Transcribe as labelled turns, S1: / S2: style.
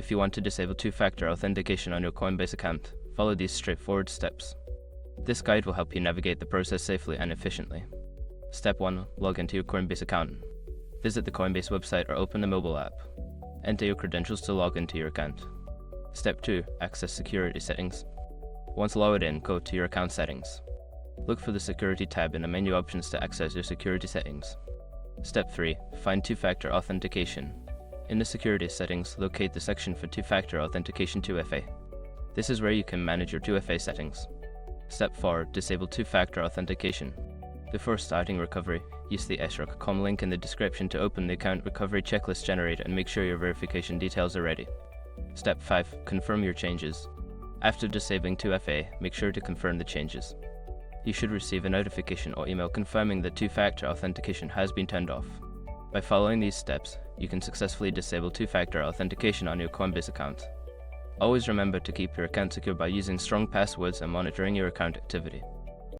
S1: If you want to disable two-factor authentication on your Coinbase account, follow these straightforward steps. This guide will help you navigate the process safely and efficiently. Step 1. Log into your Coinbase account. Visit the Coinbase website or open the mobile app. Enter your credentials to log into your account. Step 2. Access security settings. Once logged in, go to your account settings. Look for the Security tab in the menu options to access your security settings. Step 3. Find two-factor authentication. In the security settings, locate the section for two-factor authentication 2FA. This is where you can manage your 2FA settings. Step 4. Disable two-factor authentication. Before starting recovery, use the srock.com link in the description to open the account recovery checklist generator and make sure your verification details are ready. Step 5. Confirm your changes. After disabling 2FA, make sure to confirm the changes. You should receive a notification or email confirming that two-factor authentication has been turned off. By following these steps, you can successfully disable two-factor authentication on your Coinbase account. Always remember to keep your account secure by using strong passwords and monitoring your account activity.